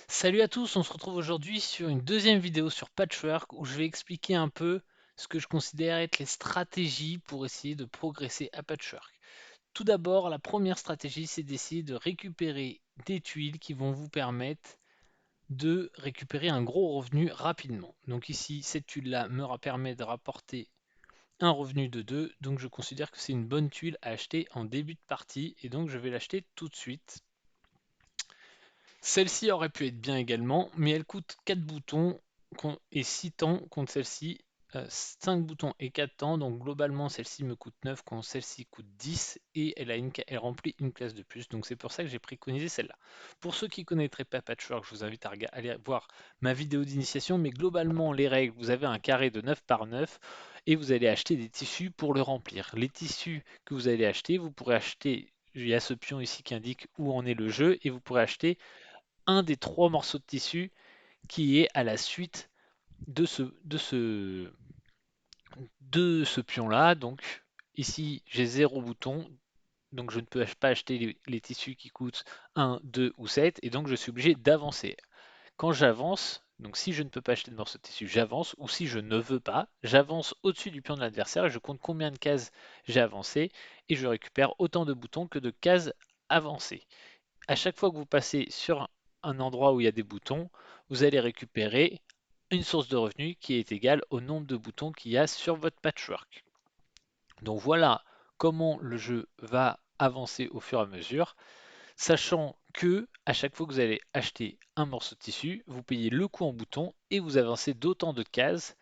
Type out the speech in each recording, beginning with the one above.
Salut à tous, on se retrouve aujourd'hui sur une deuxième vidéo sur Patchwork où je vais expliquer un peu ce que je considère être les stratégies pour essayer de progresser à Patchwork. Tout d'abord, la première stratégie, c'est d'essayer de récupérer des tuiles qui vont vous permettre de récupérer un gros revenu rapidement. Donc ici, cette tuile-là me permet de rapporter un revenu de 2, donc je considère que c'est une bonne tuile à acheter en début de partie et donc je vais l'acheter tout de suite. Celle-ci aurait pu être bien également, mais elle coûte 4 boutons et 6 temps contre celle-ci, 5 boutons et 4 temps, donc globalement celle-ci me coûte 9 quand celle-ci coûte 10 et elle remplit une classe de plus, donc c'est pour ça que j'ai préconisé celle-là. Pour ceux qui ne connaîtraient pas Patchwork, je vous invite à aller voir ma vidéo d'initiation, mais globalement les règles, vous avez un carré de 9 par 9 et vous allez acheter des tissus pour le remplir. Les tissus que vous allez acheter, vous pourrez acheter, il y a ce pion ici qui indique où en est le jeu, et vous pourrez acheter un des trois morceaux de tissu qui est à la suite de ce pion-là. Donc ici, j'ai 0 bouton, donc je ne peux pas acheter les tissus qui coûtent 1, 2 ou 7, et donc je suis obligé d'avancer. Quand j'avance, donc si je ne peux pas acheter de morceaux de tissu, j'avance, ou si je ne veux pas, j'avance au-dessus du pion de l'adversaire et je compte combien de cases j'ai avancé, et je récupère autant de boutons que de cases avancées. À chaque fois que vous passez sur un endroit où il y a des boutons, vous allez récupérer une source de revenus qui est égale au nombre de boutons qu'il y a sur votre patchwork. Donc voilà comment le jeu va avancer au fur et à mesure, sachant que à chaque fois que vous allez acheter un morceau de tissu, vous payez le coût en boutons et vous avancez d'autant de cases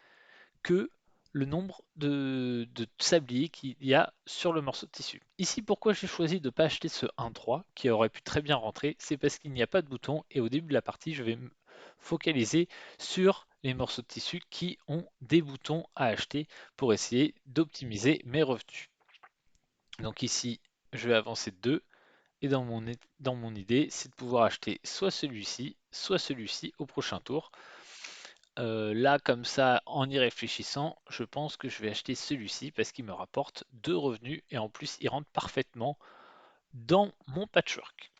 que le nombre de sabliers qu'il y a sur le morceau de tissu. Ici, pourquoi j'ai choisi de ne pas acheter ce 1-3 qui aurait pu très bien rentrer, c'est parce qu'il n'y a pas de bouton et au début de la partie, je vais me focaliser sur les morceaux de tissu qui ont des boutons à acheter pour essayer d'optimiser mes revenus. Donc ici, je vais avancer de 2 et dans mon idée, c'est de pouvoir acheter soit celui-ci au prochain tour. Là, comme ça, en y réfléchissant, je pense que je vais acheter celui-ci parce qu'il me rapporte 2 revenus et en plus, il rentre parfaitement dans mon patchwork.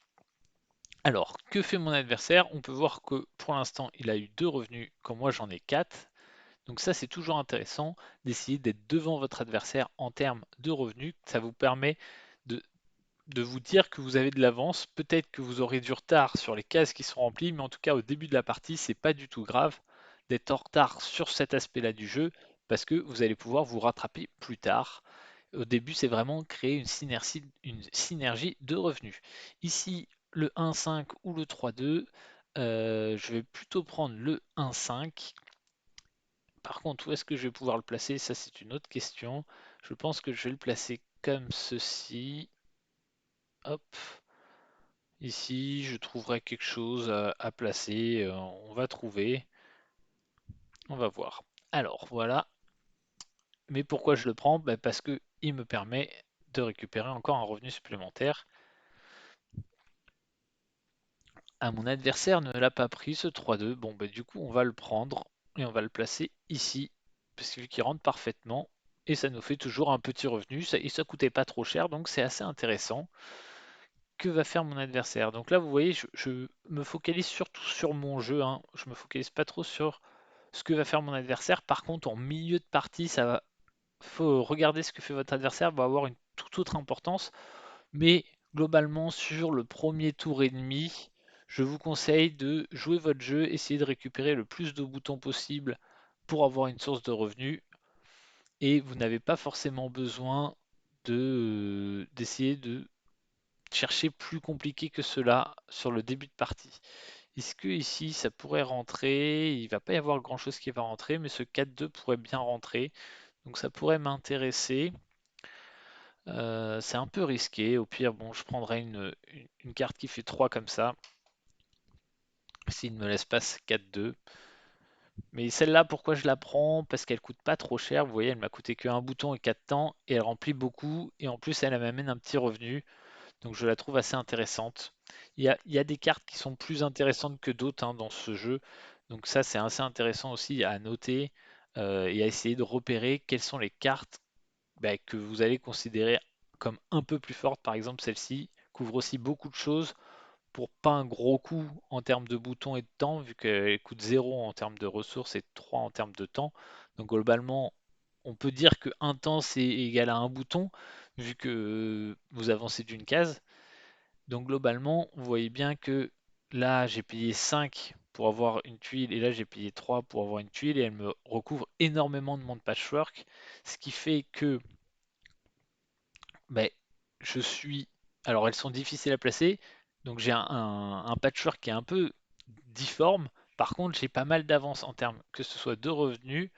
Alors, que fait mon adversaire? On peut voir que pour l'instant, il a eu 2 revenus quand moi j'en ai 4. Donc ça, c'est toujours intéressant d'essayer d'être devant votre adversaire en termes de revenus. Ça vous permet de, de vous dire que vous avez de l'avance. Peut-être que vous aurez du retard sur les cases qui sont remplies, mais en tout cas, au début de la partie, c'est pas du tout grave d'être en retard sur cet aspect-là du jeu parce que vous allez pouvoir vous rattraper plus tard. Au début, c'est vraiment créer une synergie de revenus. Ici, le 1,5 ou le 3,2, je vais plutôt prendre le 1,5. Par contre, où est-ce que je vais pouvoir le placer? Ça, c'est une autre question. Je pense que je vais le placer comme ceci. Hop. Ici, je trouverai quelque chose à placer. On va trouver. On va voir. Alors, voilà. Mais pourquoi je le prends? Ben, parce que il me permet de récupérer encore un revenu supplémentaire. Ah, mon adversaire ne l'a pas pris, ce 3-2. Bon, ben, du coup, on va le prendre et on va le placer ici. Parce que vu qu'il rentre parfaitement. Et ça nous fait toujours un petit revenu. Et ça coûtait pas trop cher, donc c'est assez intéressant. Que va faire mon adversaire? Donc là, vous voyez, je me focalise surtout sur mon jeu, hein. Je me focalise pas trop sur ce que va faire mon adversaire. Par contre, en milieu de partie, faut regarder ce que fait votre adversaire, va avoir une toute autre importance. Mais globalement, sur le premier tour et demi, je vous conseille de jouer votre jeu, essayer de récupérer le plus de boutons possible pour avoir une source de revenus. Et vous n'avez pas forcément besoin d'essayer de chercher plus compliqué que cela sur le début de partie. Est-ce que ici ça pourrait rentrer? Il va pas y avoir grand chose qui va rentrer, mais ce 4-2 pourrait bien rentrer. Donc ça pourrait m'intéresser. C'est un peu risqué. Au pire, bon, je prendrai une carte qui fait 3 comme ça. S'il ne me laisse pas ce 4-2. Mais celle-là, pourquoi je la prends? Parce qu'elle coûte pas trop cher. Vous voyez, elle m'a coûté que un bouton et 4 temps. Et elle remplit beaucoup. Et en plus, elle m'amène un petit revenu. Donc je la trouve assez intéressante. Il y a des cartes qui sont plus intéressantes que d'autres, hein, dans ce jeu. Donc ça, c'est assez intéressant aussi à noter et à essayer de repérer quelles sont les cartes, bah, que vous allez considérer comme un peu plus fortes. Par exemple, celle-ci couvre aussi beaucoup de choses pour pas un gros coût en termes de boutons et de temps, vu qu'elle coûte 0 en termes de ressources et 3 en termes de temps. Donc globalement, on peut dire que un temps c'est égal à un bouton, vu que vous avancez d'une case. Donc globalement, vous voyez bien que là j'ai payé 5 pour avoir une tuile et là j'ai payé 3 pour avoir une tuile et elle me recouvre énormément de mon patchwork, ce qui fait que ben, je suis... Alors elles sont difficiles à placer, donc j'ai un patchwork qui est un peu difforme. Par contre, j'ai pas mal d'avance en termes que ce soit de revenus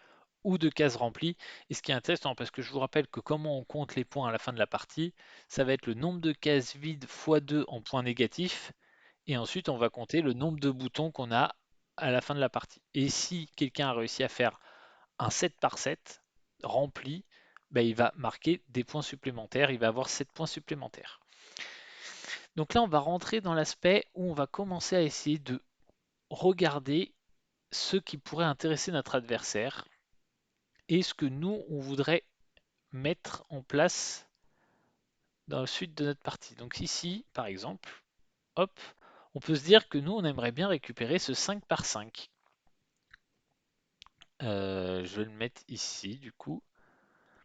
ou de cases remplies. Et ce qui est intéressant, parce que je vous rappelle que comment on compte les points à la fin de la partie, ça va être le nombre de cases vides fois 2 en points négatifs. Et ensuite, on va compter le nombre de boutons qu'on a à la fin de la partie. Et si quelqu'un a réussi à faire un 7 par 7 rempli, ben, il va marquer des points supplémentaires, il va avoir 7 points supplémentaires. Donc là, on va rentrer dans l'aspect où on va commencer à essayer de regarder ce qui pourrait intéresser notre adversaire et ce que nous, on voudrait mettre en place dans la suite de notre partie. Donc ici, par exemple, hop, on peut se dire que nous, on aimerait bien récupérer ce 5 par 5. Je vais le mettre ici, du coup.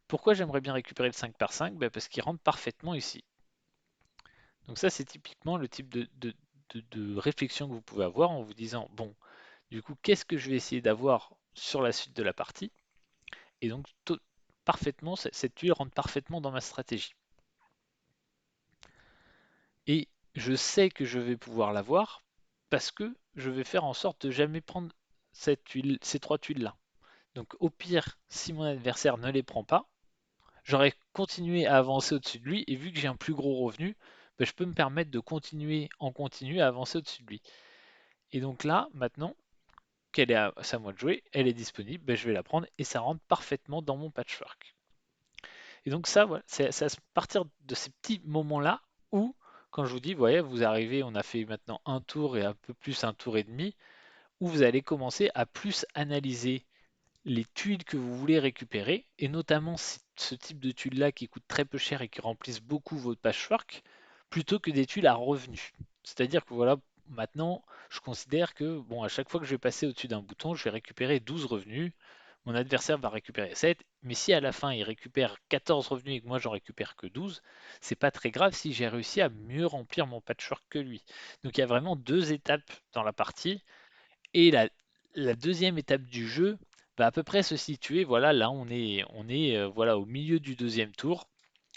Pourquoi j'aimerais bien récupérer le 5 par 5? Ben, parce qu'il rentre parfaitement ici. Donc ça, c'est typiquement le type de réflexion que vous pouvez avoir en vous disant, bon, du coup, qu'est-ce que je vais essayer d'avoir sur la suite de la partie? Et donc, parfaitement, cette tuile rentre parfaitement dans ma stratégie. Et je sais que je vais pouvoir l'avoir parce que je vais faire en sorte de jamais prendre cette tuile, ces trois tuiles-là. Donc au pire, si mon adversaire ne les prend pas, j'aurais continué à avancer au-dessus de lui et vu que j'ai un plus gros revenu, ben, je peux me permettre de continuer en continu à avancer au-dessus de lui. Et donc là, maintenant qu'elle est à sa moi de jouer, elle est disponible, ben, je vais la prendre et ça rentre parfaitement dans mon patchwork. Et donc ça, voilà, c'est à partir de ces petits moments-là où, quand je vous dis, voyez, vous arrivez, on a fait maintenant un tour et un peu plus un tour et demi, où vous allez commencer à plus analyser les tuiles que vous voulez récupérer, et notamment ce type de tuiles-là qui coûtent très peu cher et qui remplissent beaucoup votre patchwork, plutôt que des tuiles à revenus. C'est-à-dire que voilà, maintenant, je considère que bon, à chaque fois que je vais passer au-dessus d'un bouton, je vais récupérer 12 revenus. Mon adversaire va récupérer 7, mais si à la fin il récupère 14 revenus et que moi j'en récupère que 12, c'est pas très grave si j'ai réussi à mieux remplir mon patchwork que lui. Donc il y a vraiment deux étapes dans la partie, et la deuxième étape du jeu va à peu près se situer, voilà, là on est voilà, au milieu du deuxième tour,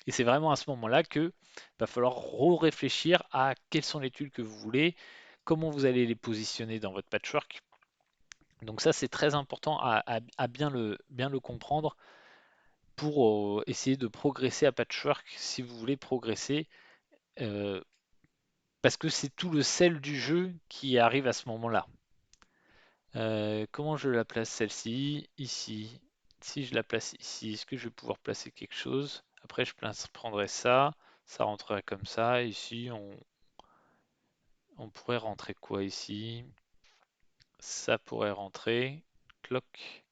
et c'est vraiment à ce moment-là que va falloir réfléchir à quelles sont les tuiles que vous voulez, comment vous allez les positionner dans votre patchwork. Donc ça c'est très important à bien le comprendre pour essayer de progresser à patchwork si vous voulez progresser, euh, parce que c'est tout le sel du jeu qui arrive à ce moment-là. Comment je la place celle-ci? Ici. Si je la place ici, est-ce que je vais pouvoir placer quelque chose? Après, prendrai ça, ça rentrerait comme ça. Ici, on pourrait rentrer quoi ici? Ça pourrait rentrer. Cloc.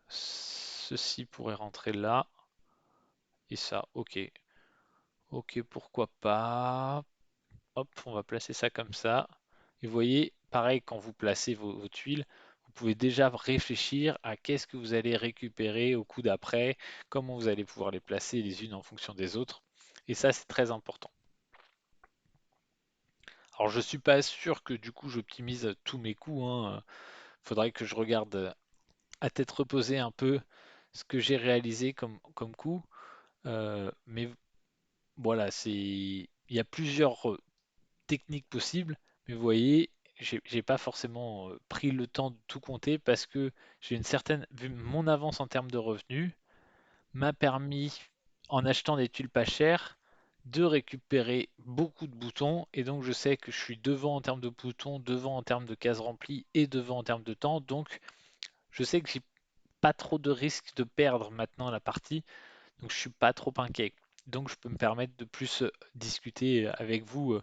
Ceci pourrait rentrer là. Et ça, ok. Ok, pourquoi pas. Hop, on va placer ça comme ça. Et vous voyez, pareil, quand vous placez vos tuiles, vous pouvez déjà réfléchir à qu'est-ce que vous allez récupérer au coup d'après, comment vous allez pouvoir les placer les unes en fonction des autres. Et ça, c'est très important. Alors, je suis pas sûr que du coup, j'optimise tous mes coûts, hein. Faudrait que je regarde à tête reposée un peu ce que j'ai réalisé comme coût. Mais voilà, il y a plusieurs techniques possibles, mais vous voyez, j'ai pas forcément pris le temps de tout compter parce que j'ai une certaine, vu mon avance en termes de revenus, m'a permis, en achetant des tuiles pas chères, de récupérer beaucoup de boutons, et donc je sais que je suis devant en termes de boutons, devant en termes de cases remplies et devant en termes de temps, donc je sais que j'ai pas trop de risque de perdre maintenant la partie, donc je suis pas trop inquiet. Donc je peux me permettre de plus discuter avec vous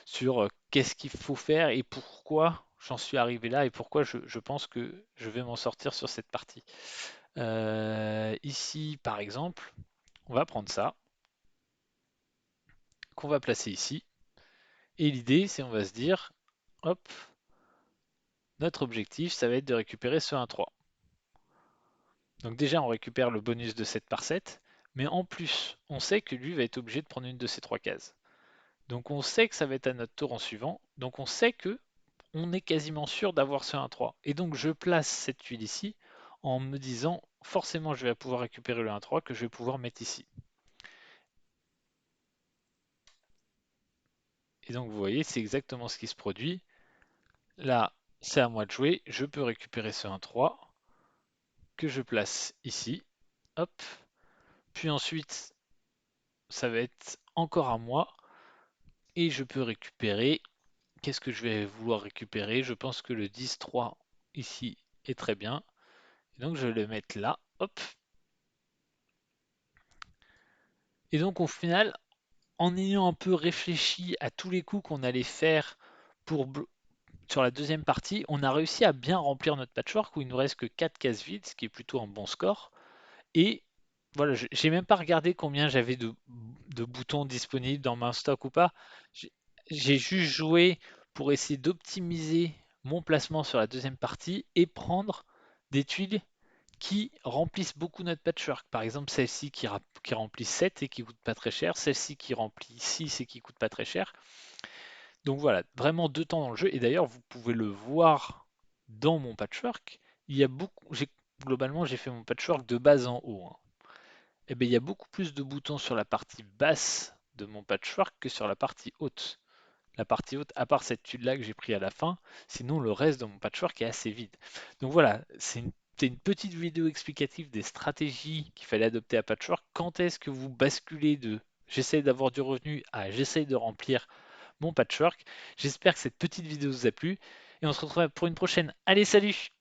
sur qu'est-ce qu'il faut faire et pourquoi j'en suis arrivé là et pourquoi je pense que je vais m'en sortir sur cette partie. Ici, par exemple, on va prendre ça, qu'on va placer ici. Et l'idée, c'est on va se dire, hop, notre objectif, ça va être de récupérer ce 1-3. Donc déjà, on récupère le bonus de 7 par 7, mais en plus, on sait que lui va être obligé de prendre une de ces trois cases. Donc on sait que ça va être à notre tour en suivant, donc on sait que on est quasiment sûr d'avoir ce 1-3. Et donc je place cette tuile ici en me disant forcément je vais pouvoir récupérer le 1-3 que je vais pouvoir mettre ici. Et donc vous voyez, c'est exactement ce qui se produit. Là, c'est à moi de jouer, je peux récupérer ce 1-3 que je place ici. Hop. Puis ensuite, ça va être encore à moi et je peux récupérer. Qu'est-ce que je vais vouloir récupérer? Je pense que le 10-3 ici est très bien. Et donc je vais le mettre là. Hop. Et donc au final, en ayant un peu réfléchi à tous les coups qu'on allait faire pour sur la deuxième partie, on a réussi à bien remplir notre patchwork où il nous reste que 4 cases vides, ce qui est plutôt un bon score. Et voilà, j'ai même pas regardé combien j'avais de boutons disponibles dans ma stock ou pas. J'ai j'ai juste joué pour essayer d'optimiser mon placement sur la deuxième partie et prendre des tuiles qui remplissent beaucoup notre patchwork. Par exemple, celle-ci qui remplit 7 et qui coûte pas très cher, celle-ci qui remplit 6 et qui coûte pas très cher. Donc voilà, vraiment deux temps dans le jeu. Et d'ailleurs, vous pouvez le voir dans mon patchwork. Il y a beaucoup, globalement, j'ai fait mon patchwork de bas en haut, hein. Et bien, il y a beaucoup plus de boutons sur la partie basse de mon patchwork que sur la partie haute. La partie haute, à part cette tuile là que j'ai pris à la fin, sinon le reste de mon patchwork est assez vide. Donc voilà, c'est une petite vidéo explicative des stratégies qu'il fallait adopter à patchwork. Quand est-ce que vous basculez de j'essaie d'avoir du revenu à j'essaie de remplir mon patchwork? J'espère que cette petite vidéo vous a plu et on se retrouve pour une prochaine. Allez, salut!